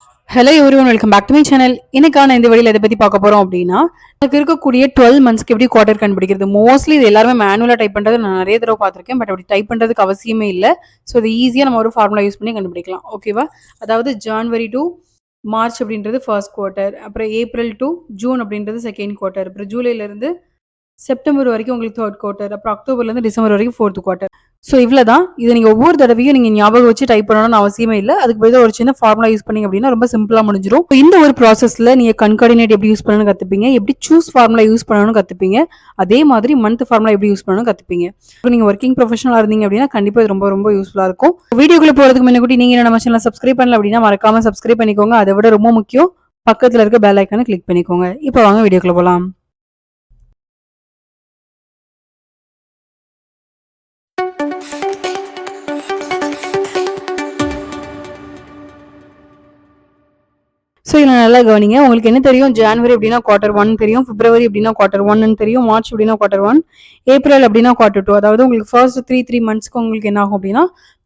Hello everyone, welcome back to my channel. இன்னைக்கான இந்த வீடியோல எதை பத்தி பார்க்க போறோம் அப்படின்னா, எனக்கு இருக்கக்கூடிய 12 மந்த்ஸ்க்கு எப்படி குவார்டர் கண்டுபிடிக்கிறது. மோஸ்ட்லி இது எல்லாருமே மேனுவலா டைப் பண்றது நான் நிறைய தடவை பார்த்திருக்கேன். பட் அப்படி டைப் பண்றதுக்கு அவசியமே இல்லை. ஸோ இது ஈஸியா நம்ம ஒரு ஃபார்முலா யூஸ் பண்ணி கண்டுபிடிக்கலாம். ஓகேவா? அதாவது ஜான்வரி டு மார்ச் அப்படின்றது ஃபர்ஸ்ட் குவார்ட்டர், அப்புறம் ஏப்ரல் டு ஜூன் அப்படின்றது செகண்ட் குவார்ட்டர், அப்புறம் ஜூலைல இருந்து செப்டம்பர் வரைக்கும் உங்களுக்கு தேர்ட் குவார்ட்டர், அப்புறம் அக்டோபர்லேருந்து டிசம்பர் வரைக்கும் ஃபோர்த் குவார்ட்டர். ஸோ இவ்வளோதான். இதை நீங்கள் ஒவ்வொரு தடவையும் நீங்கள் ஞாபகம் வச்சு டைப் பண்ணணும்னு அவசியமே இல்லை. அதுக்கு பதிலாக ஒரு சின்ன ஃபார்முலா யூஸ் பண்ணீங்க அப்படின்னா ரொம்ப சிம்பிளாக முடிஞ்சிடும். இந்த ஒரு ப்ராசஸில் நீங்கள் கன்கார்டினேட் எப்படி யூஸ் பண்ணணும்னு கற்றுப்பீங்க, எப்படி சூஸ் ஃபார்முலா யூஸ் பண்ணணும்னு கற்றுப்பீங்க, அதே மாதிரி மந்த் ஃபார்முலா எப்படி யூஸ் பண்ணணும்னு கற்றுப்பீங்க. இப்போ நீங்கள் ஒர்க்கிங் ப்ரொஃபஷனலாக இருந்தீங்க அப்படின்னா கண்டிப்பாக இது ரொம்ப ரொம்ப யூஸ்ஃபுல்லாக இருக்கும். வீடியோக்குள்ளே போகிறதுக்கு முன்னாடி நீங்கள் நம்ம சேனலை சப்ஸ்கிரைப் பண்ணல அப்படின்னா மறக்காம சப்ஸ்கிரைப் பண்ணிக்கோங்க. அதை விட ரொம்ப முக்கியம், பக்கத்தில் இருக்க பெல் ஐக்கானை கிளிக் பண்ணிக்கோங்க. இப்போ வாங்க வீடியோக்குள்ளே போகலாம். ஸோ இதில் நல்லா கவனிங்க. உங்களுக்கு என்ன தெரியும்? ஜான்வரி அப்படின்னா குவார்டர் 1 தெரியும், பிப்ரவரி அப்படின்னா குவார்டர் 1 தெரியும், மார்ச் அப்படின்னா குவார்டர் 1, ஏப்ரல் அப்படின்னா குவார்டர் 2. அதாவது உங்களுக்கு ஃபர்ஸ்ட் த்ரீ மந்த்ஸ்க்கு உங்களுக்கு என்ன ஆகும் அப்படின்னா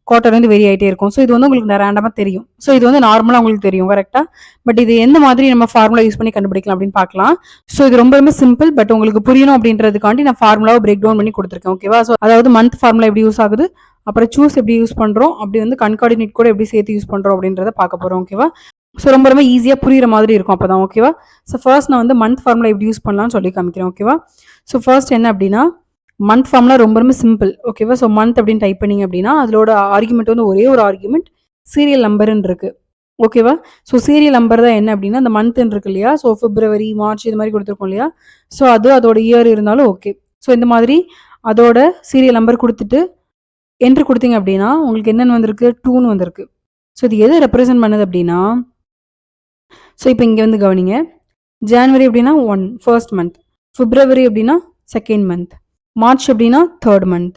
குவார்டர் வந்து வெரி ஆகிட்டே இருக்கும். ஸோ இது வந்து உங்களுக்கு ரேண்டமாக தெரியும். ஸோ இது வந்து நார்மலாக உங்களுக்கு தெரியும், கரெக்டாக. பட் இது எந்த மாதிரி நம்ம ஃபார்முலா யூஸ் பண்ணி கண்டுபிடிக்கலாம் அப்படின்னு பார்க்கலாம். ஸோ இது ரொம்ப ரொம்ப சிம்பிள். பட் உங்களுக்கு புரியணும் அப்படின்றதுக்காண்டி நான் ஃபார்முலாவை பிரேக் டவுன் பண்ணி கொடுத்துருக்கேன். ஓகேவா? ஸோ அதாவது மந்த் ஃபார்முலா எப்படி யூஸ் ஆகுது, அப்புறம் சூஸ் எப்படி யூஸ் பண்ணுறோம், அப்படி வந்து கன்கார்டினேட் கூட எப்படி சேர்த்து யூஸ் பண்ணுறோம் அப்படின்றத பார்க்க போகிறோம். ஓகேவா? ஸோ ரொம்ப ரொம்ப ஈஸியாக புரியுற மாதிரி இருக்கும் அப்போ தான். ஓகேவா? ஸோ ஃபர்ஸ்ட் நான் வந்து மந்த் ஃபார்முலா எப்படி யூஸ் பண்ணலாம்னு சொல்லி காமிக்கிறேன். ஓகேவா? ஸோ ஃபர்ஸ்ட் என்ன அப்படின்னா, மந்த் ஃபார்முலா ரொம்ப ரொம்ப சிம்பிள். ஓகேவா? ஸோ மந்த் அப்படின்னு டைப் பண்ணிங்க அப்படின்னா அதோட ஆர்குமெண்ட் வந்து ஒரே ஒரு ஆர்குமெண்ட் சீரியல் நம்பர்னு இருக்கு. ஓகேவா? ஸோ சீரியல் நம்பர் தான் என்ன அப்படின்னா அந்த மந்த்ன்னு இருக்கு இல்லையா? ஸோ பிப்ரவரி, மார்ச் இது மாதிரி கொடுத்துருக்கோம் இல்லையா? ஸோ அது அதோட இயர் இருந்தாலும் ஓகே. ஸோ இந்த மாதிரி அதோட சீரியல் நம்பர் கொடுத்துட்டு என்ட்ரு கொடுத்தீங்க அப்படின்னா உங்களுக்கு என்னென்னு வந்திருக்கு? 2ன்னு வந்திருக்கு. ஸோ இது எதை ரெப்ரசென்ட் பண்ணுது அப்படின்னா, ஸோ இப்போ இங்கே வந்து கவனிங்க. ஜான்வரி அப்படின்னா 1 ஃபர்ஸ்ட் மந்த், பிப்ரவரி அப்படின்னா செகண்ட் மந்த், மார்ச் அப்படின்னா தேர்ட் மந்த்,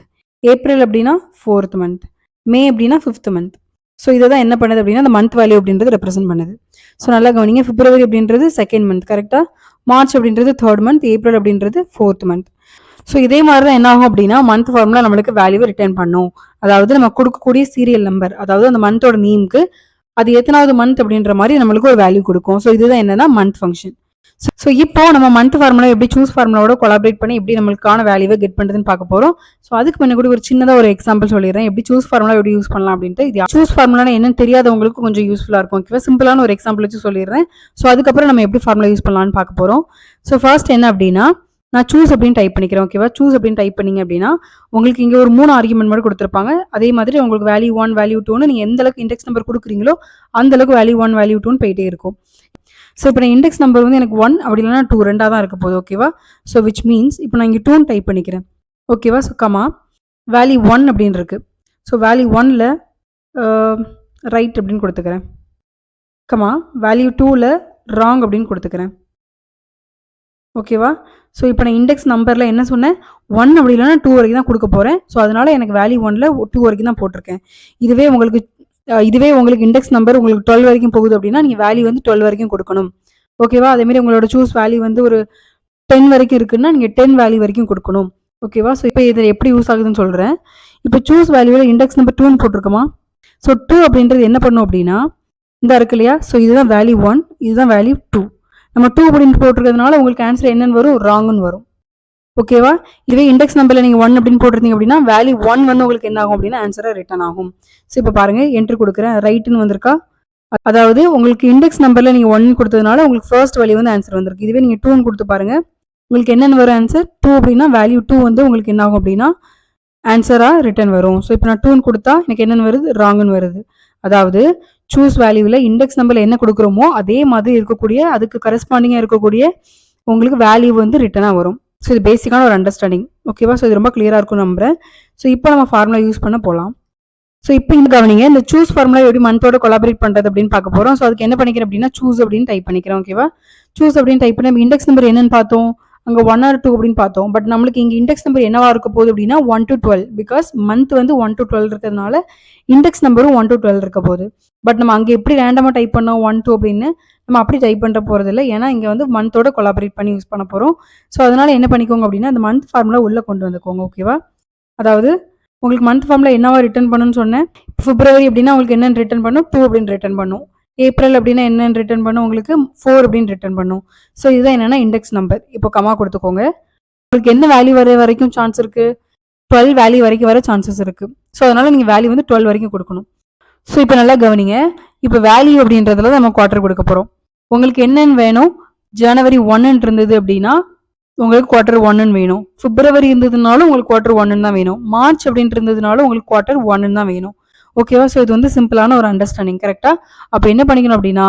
ஏப்ரல் அப்படின்னா ஃபோர்த் மந்த், மே அப்படின்னா ஃபிஃப்த் மந்த். ஸோ இதை தான் என்ன பண்ணுது அப்படின்னா அந்த மந்த் வேல்யூ அப்படின்றது ரெப்ரசென்ட் பண்ணுது. ஸோ நல்லா கவனிங்க. பிப்ரவரி அப்படின்றது செகண்ட் மந்த், கரெக்டாக. மார்ச் அப்படின்றது தேர்ட் மந்த், ஏப்ரல் அப்படின்றது ஃபோர்த் மந்த். ஸோ இதே மாதிரி தான் என்ன ஆகும் அப்படின்னா மந்த் ஃபார்முலா நம்மளுக்கு வேல்யூவை ரிட்டர்ன் பண்ணும். அதாவது நம்ம கொடுக்கக்கூடிய சீரியல் நம்பர், அதாவது அந்த மந்தோட நேமுக்கு அது எத்தனாவது மந்த் அப்படின்ற மாதிரி நம்மளுக்கு ஒரு வேல்யூ கொடுக்கும். ஸோ இதுதான் என்னன்னா மந்த் ஃபங்க்ஷன். ஸோ இப்போ நம்ம மந்த் ஃபார்முலா எப்படி சூஸ் ஃபார்முலாவோட கொலாபரேட் பண்ணி எப்படி நம்மளுக்கான வேல்யூவை கெட் பண்ணுறதுன்னு பார்க்க போகிறோம். ஸோ அதுக்கு முன்னாடி கூட ஒரு சின்னதாக ஒரு எக்ஸாம்பிள் சொல்லிடுறேன், எப்படி சூஸ் ஃபார்முலா எப்படி யூஸ் பண்ணலாம் அப்படின்ட்டு. இது சூஸ் ஃபார்முலா என்னன்னு தெரியாதவங்களுக்கு கொஞ்சம் யூஸ்ஃபுல்லாக இருக்கும். ஓகேவா? சிம்பிளான ஒரு எக்ஸாம்பிள் வச்சு சொல்லிடுறேன். ஸோ அதுக்கப்புறம் நம்ம எப்படி ஃபார்முலா யூஸ் பண்ணலாம்னு பார்க்க போகிறோம். ஸோ ஃபர்ஸ்ட் என்ன அப்படின்னா, நான் சூஸ் அப்படின்னு டைப் பண்ணிக்கிறேன். ஓகேவா? சூஸ் அப்படின்னு டைப் பண்ணிங்க அப்படின்னா உங்களுக்கு இங்கே ஒரு 3 ஆர்குமெண்ட் மட்டும் கொடுத்துருப்பாங்க. அதே மாதிரி உங்களுக்கு வேல்யூ 1 வேல்யூ 2ன்னு நீங்கள் எந்த அளவுக்கு இண்டெக்ஸ் நம்பர் கொடுக்குறீங்களோ அந்த அளவுக்கு வேல்யூ 1 வேல்யூ 2ன்னு போயிட்டே இருக்கும். ஸோ இப்போ நான் இண்டெக்ஸ் நம்பர் வந்து எனக்கு 1 அப்படி இல்லைனா 2 ரெண்டாக தான் இருக்க போகுது. ஓகேவா? ஸோ விச் மீன்ஸ் இப்போ நான் இங்கே 2ன்னு டைப் பண்ணிக்கிறேன். ஓகேவா? ஸோ கமா வேல்யூ 1 அப்படின்னு இருக்கு. ஸோ வேல்யூ 1ல் ரைட் அப்படின்னு கொடுத்துக்கிறேன். கமா வேல்யூ 2ல் ராங் அப்படின்னு கொடுத்துக்கிறேன். ஓகேவா? ஸோ இப்போ நான் இண்டெக்ஸ் நம்பரில் என்ன சொன்னேன்? 1 அப்படி இல்லைனா 2 வரைக்கும் தான் கொடுக்க போகிறேன். ஸோ அதனால எனக்கு வேல்யூ 1ல் 2 வரைக்கும் தான் போட்டிருக்கேன். இதுவே உங்களுக்கு இண்டெக்ஸ் நம்பர் உங்களுக்கு 12 வரைக்கும் போகுது அப்படின்னா நீங்கள் வேல்யூ வந்து 12 வரைக்கும் கொடுக்கணும். ஓகேவா? அதேமாதிரி உங்களோட சூஸ் வேல்யூ வந்து ஒரு 10 வரைக்கும் இருக்குன்னா நீங்கள் 10 வேல்யூ வரைக்கும் கொடுக்கணும். ஓகேவா? ஸோ இப்போ இதில் எப்படி யூஸ் ஆகுதுன்னு சொல்கிறேன். இப்போ சூஸ் வேல்யூவில் இண்டெக்ஸ் நம்பர் 2ன்னு போட்டிருக்கோமா? ஸோ 2 அப்படின்றது என்ன பண்ணும் அப்படின்னா இந்த இருக்கு இல்லையா? ஸோ இதுதான் வேல்யூ 1, இதுதான் வேல்யூ 2. நம்ம 2 அப்படின்னு போட்டிருக்கிறதுனால உங்களுக்கு ஆன்சர் என்னன்னு வரும்? ராங்குன்னு வரும். ஓகேவா? இதுவே இண்டெக்ஸ் நம்பரில் நீங்கள் 1 அப்படின்னு போட்டிருந்தீங்க அப்படின்னா வேல்யூ 1 வந்து உங்களுக்கு என்ன ஆகும் அப்படின்னா ஆன்சராக ரிட்டர்ன் ஆகும். ஸோ இப்போ பாருங்கள், என்ட்ரு கொடுக்குறேன், ரைட்டுன்னு வந்திருக்கா? அதாவது உங்களுக்கு இண்டெக்ஸ் நம்பரில் நீங்கள் 1 கொடுத்ததுனால உங்களுக்கு ஃபர்ஸ்ட் வேல்யூ வந்து ஆன்சர் வந்திருக்கு. இதுவே நீங்கள் 2ன்னு கொடுத்து பாருங்கள், உங்களுக்கு என்னென்னு வரும் ஆன்சர்? 2 அப்படின்னா வேல்யூ 2 வந்து உங்களுக்கு என்ன ஆகும் அப்படின்னா ஆன்சராக ரிட்டர்ன் வரும். ஸோ இப்போ நான் 2ன்னு கொடுத்தா எனக்கு என்னென்னு வருது? ராங்குன்னு வருது. அதாவது சூஸ் வேல்யூவில் இண்டெக்ஸ் நம்பரில் என்ன கொடுக்குறோமோ அதே மாதிரி இருக்கக்கூடிய அதுக்கு கரஸ்பாண்டிங்காக இருக்கக்கூடிய உங்களுக்கு வேல்யூ வந்து ரிட்டனாக வரும். ஸோ இது பேசிக்கான ஒரு அண்டர்ஸ்டாண்டிங். ஓகேவா? ஸோ இது ரொம்ப கிளியராக இருக்கும் நம்புறேன். ஸோ இப்போ நம்ம ஃபார்முலா யூஸ் பண்ண போகலாம். ஸோ இப்போ இந்த கவனிங்க, இந்த சூஸ் ஃபார்முலா எப்படி மந்தோட கொலாபரேட் பண்ணுறது அப்படின்னு பார்க்க போகிறோம். ஸோ அதுக்கு என்ன பண்ணிக்கிறேன் அப்படின்னா சூஸ் அப்படின்னு டைப் பண்ணிக்கிறேன். ஓகேவா? சூஸ் அப்படின்னு டைப் பண்ணி இண்டெக்ஸ் நம்பர் என்னன்னு பார்த்தோம், அங்கே 1 or 2 அப்படின்னு பார்த்தோம். பட் நம்மளுக்கு இங்கே இண்டெக்ஸ் நம்பர் என்னவா இருக்க போகுது அப்படின்னா 1 to 12, பிகாஸ் மந்த் வந்து 1 to 12 இருக்கிறதுனால இண்டெக்ஸ் நம்பரும் 1 to 12 இருக்க போகுது. பட் நம்ம அங்கே எப்படி ரேண்டமாக டைப் பண்ணோம் 1 2 அப்படின்னு நம்ம அப்படி டைப் பண்ணுற போகிறது இல்லை. ஏன்னா இங்கே வந்து மந்தோட கொலாபரேட் பண்ணி யூஸ் பண்ண போகிறோம். ஸோ அதனால என்ன பண்ணிக்கோங்க அப்படின்னா அந்த மந்த் ஃபார்முலா உள்ளே கொண்டு வந்துக்கோங்க. ஓகேவா? அதாவது உங்களுக்கு மந்த் ஃபார்முலா என்னவா ரிட்டர்ன் பண்ணணும்னு சொன்னேன். பிப்ரவரி அப்படின்னா உங்களுக்கு என்னென்னு ரிட்டர்ன் பண்ணும்? 2 அப்படின்னு ரிட்டர்ன் பண்ணும். ஏப்ரல் அப்படின்னா என்னன்னு ரிட்டர்ன் பண்ணும் உங்களுக்கு 4 அப்படின்னு ரிட்டர்ன் பண்ணும். ஸோ இதுதான் என்னன்னா இண்டெக்ஸ் நம்பர். இப்போ கமா கொடுத்துக்கோங்க. உங்களுக்கு என்ன வேல்யூ வர வரைக்கும் சான்ஸ் இருக்கு? 12 வேல்யூ வரைக்கும் வர சான்சஸ் இருக்கு. ஸோ அதனால நீங்க வேல்யூ வந்து 12 வரைக்கும் கொடுக்கணும். ஸோ இப்போ நல்லா கவனிங்க. இப்போ வேல்யூ அப்படின்றதுல நம்ம குவார்டர் கொடுக்க போறோம். உங்களுக்கு என்னன்னு வேணும்? ஜனவரி 1 இருந்தது அப்படின்னா உங்களுக்கு குவார்டர் 1 வேணும். பிப்ரவரி இருந்ததுனாலும் உங்களுக்கு குவார்டர் 1 தான் வேணும். மார்ச் அப்படின்ட்டு இருந்ததுனாலும் உங்களுக்கு குவார்டர் 1 தான் வேணும். ஓகேவா? ஸோ இது வந்து சிம்பிளான ஒரு அண்டர்ஸ்டாண்டிங். கரெக்டா? அப்போ என்ன பண்ணிக்கணும் அப்படின்னா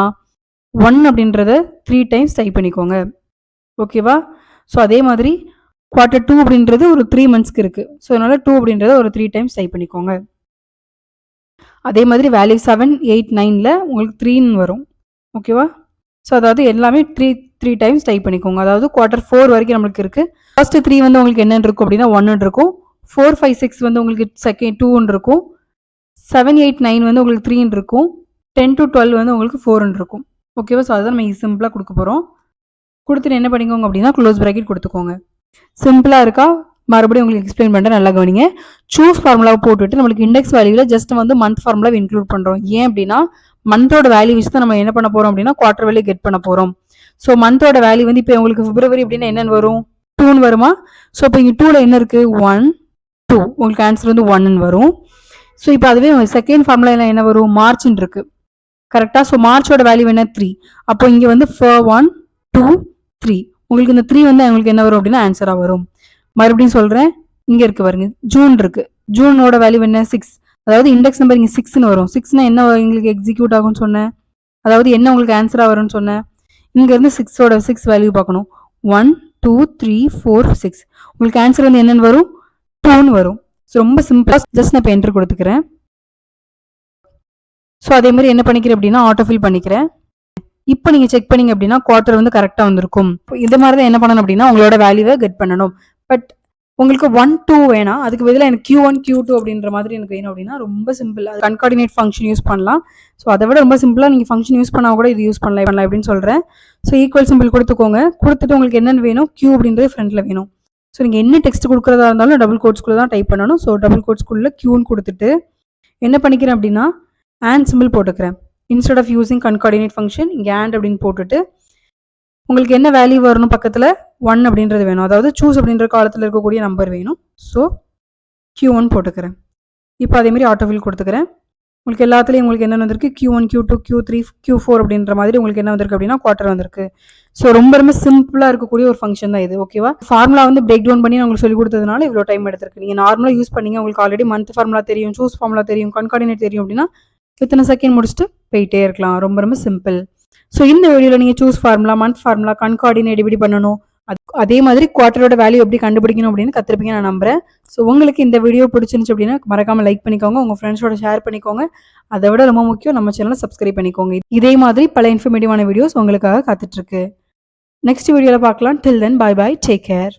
1 அப்படின்றத 3 டைம்ஸ் டைப் பண்ணிக்கோங்க. ஓகேவா? ஸோ அதே மாதிரி குவார்டர் 2 அப்படின்றது ஒரு 3 மந்த்ஸ்க்கு இருக்கு. ஸோ அதனால 2 அப்படின்றத ஒரு 3 டைம்ஸ் டைப் பண்ணிக்கோங்க. அதே மாதிரி வேல்யூ 7, 8, 9ல உங்களுக்கு 3ன்னு வரும். ஓகேவா? ஸோ அதாவது எல்லாமே 3 டைம்ஸ் டைப் பண்ணிக்கோங்க. அதாவது குவார்டர் 4 வரைக்கும் நம்மளுக்கு இருக்கு. ஃபர்ஸ்ட் 3 வந்து உங்களுக்கு என்னன்னு இருக்கும் அப்படின்னா 1 இருக்கும். 4, 5, 6 வந்து உங்களுக்கு செகண்ட் 2 இருக்கும். 7, 8, 9 வந்து உங்களுக்கு 3 இருக்கும். 10 to 12 வந்து உங்களுக்கு 4 இருக்கும். ஓகேவா? ஸோ அதுதான் நம்ம சிம்பிளா கொடுக்க போறோம். கொடுத்துட்டு என்ன பண்ணிக்கோங்க அப்படின்னா க்ளோஸ் பிராக்கெட் கொடுத்துக்கோங்க. சிம்பிளா இருக்கா? மறுபடியும் உங்களுக்கு எக்ஸ்பிளைன் பண்ணுறேன், நல்லா கவனிங்க. சூஸ் ஃபார்முலாவை போட்டுட்டு நம்மளுக்கு இண்டெக்ஸ் வேல்யூவில் ஜஸ்ட் வந்து மந்த் ஃபார்முலாவை இன்க்ளூட் பண்ணுறோம். ஏன் அப்படின்னா மந்தோட வேல்யூ வச்சு தான் நம்ம என்ன பண்ண போறோம் அப்படின்னா குவார்டர் வேல்யூ கெட் பண்ண போறோம். ஸோ மந்தோட வேல்யூ வந்து இப்போ உங்களுக்கு பிப்ரவரி அப்படின்னா என்னன்னு வரும்? 2ன்னு வருமா? ஸோ இப்போ இங்கே 2ல என்ன இருக்கு? 1, 2. உங்களுக்கு ஆன்சர் வந்து 1ன்னு வரும். ஸோ இப்போ அதுவே செகண்ட் ஃபார்முலா என்ன வரும்? மார்ச்ன்னு இருக்கு. கரெக்டா? ஸோ மார்ச்சோட வேல்யூ என்ன? 3. அப்போ இங்கே வந்து 1, 2, 3. உங்களுக்கு இந்த 3 வந்து உங்களுக்கு என்ன வரும் அப்படின்னா ஆன்சரா வரும். மறுபடியும் சொல்றேன், இங்க இருக்கு பாருங்க, ஜூன் இருக்கு. ஜூனோட வேல்யூ என்ன? 6. அதாவது இண்டெக்ஸ் நம்பர் இங்க 6ன்னு வரும். 6னா என்ன உங்களுக்கு எக்ஸிக்யூட் ஆகும்னு சொன்னேன்? அதாவது என்ன உங்களுக்கு ஆன்சரா வரும்னு சொன்னேன்? இங்க இருந்து 6ஓட 6 வேல்யூ பார்க்கணும். 1, 2, 3, 4, 6. உங்களுக்கு ஆன்சர் வந்து என்னன்னு வரும்? 2ன்னு வரும். ஸோ ரொம்ப சிம்பிளா ஜஸ்ட் நான் இப்போ என்டர் கொடுத்துக்கிறேன். ஸோ அதே மாதிரி என்ன பண்ணிக்கிறேன் அப்படின்னா ஆட்டோ ஃபில் பண்ணிக்கிறேன். இப்போ நீங்க செக் பண்ணீங்க அப்படின்னா குவார்டர் வந்து கரெக்டா வந்திருக்கும். இது மாதிரி தான் என்ன பண்ணணும் அப்படின்னா உங்களோட வேல்யூவை கெட் பண்ணணும். பட் உங்களுக்கு 1, 2 வேணாம், அதுக்கு பதிலாக எனக்கு Q1, Q2 அப்படின்ற மாதிரி எனக்கு வேணும் அப்படின்னா ரொம்ப சிம்பிள், அது கன்கார்டினேட் ஃபங்க்ஷன் யூஸ் பண்ணலாம். ஸோ அதை விட ரொம்ப சிம்பிளாக நீங்கள் ஃபங்க்ஷன் யூஸ் பண்ணால் கூட இது யூஸ் பண்ணலாம் அப்படின்னு சொல்கிறேன். ஸோ ஈக்குவல் சிம்பிள் கொடுத்துக்கோங்க. கொடுத்துட்டு உங்களுக்கு என்னென்னு வேணும்? Q அப்படின்றது ஃப்ரண்ட்டில் வேணும். ஸோ நீங்கள் என்ன டெக்ஸ்ட் கொடுக்குறதா இருந்தாலும் டபுள் கோட்ஸ்குள்ளே தான் டைப் பண்ணணும். ஸோ டபுள் கோட்ஸ்குள்ளே Qன்னு கொடுத்துட்டு என்ன பண்ணிக்கிறேன் அப்படின்னா and சிம்பிள் போட்டுக்கிறேன். Instead of using coordinate function இங்கே and அப்படின்னு போட்டுட்டு உங்களுக்கு என்ன வேல்யூ வரணும்? பக்கத்தில் 1 அப்படின்றது வேணும். அதாவது சூஸ் அப்படின்ற காலத்தில் இருக்கக்கூடிய நம்பர் வேணும். ஸோ Q1 போட்டுக்கிறேன். இப்போ அதேமாதிரி ஆட்டோஃபில் கொடுத்துக்கிறேன். உங்களுக்கு எல்லாத்துலேயும் உங்களுக்கு என்ன வந்திருக்கு? Q1, Q2, Q3, Q4 அப்படின்ற மாதிரி உங்களுக்கு என்ன வந்திருக்கு அப்படின்னா குவார்டர் வந்திருக்கு. ஸோ ரொம்ப ரொம்ப சிம்பிளாக இருக்கக்கூடிய ஒரு ஃபங்க்ஷன் தான் இது. ஓகேவா? ஃபார்முலா வந்து பிரேக் டவுன் பண்ணி நான் உங்களுக்கு சொல்லி கொடுத்ததுனால இவ்வளோ டைம் எடுத்திருக்கு. நீங்கள் நார்மலாக யூஸ் பண்ணீங்க, உங்களுக்கு ஆல்ரெடி மந்த் ஃபார்முலா தெரியும், சூஸ் ஃபார்முலா தெரியும், கன்கார்டினேட் தெரியும் அப்படின்னா இத்தனை செகண்ட் முடிச்சுட்டு போயிட்டே இருக்கலாம். ரொம்ப ரொம்ப சிம்பிள். ஸோ இந்த வீடியோவில் நீங்கள் சூஸ் ஃபார்முலா, மந்த் ஃபார்முலா, கன்கார்டினேட் எப்படி பண்ணணும், அதே மாதிரி குவார்டரோட வேல்யூ எப்படி கண்டுபிடிக்கணும் அப்படின்னு கற்றுருப்பீங்க நான் நம்புறேன். ஸோ உங்களுக்கு இந்த வீடியோ பிடிச்சிருந்துச்சு அப்படின்னா மறக்காமல் லைக் பண்ணிக்கோங்க, உங்கள் ஃப்ரெண்ட்ஸோட ஷேர் பண்ணிக்கோங்க. அதை விட ரொம்ப முக்கியம் நம்ம சேனலை சப்ஸ்கிரைப் பண்ணிக்கோங்க. இதே மாதிரி பல இன்ஃபர்மேட்டிவான வீடியோஸ் உங்களுக்காக காத்துட்ருக்கு. நெக்ஸ்ட் வீடியோவில் பார்க்கலாம். டில் தென், பாய் பாய், டேக் கேர்.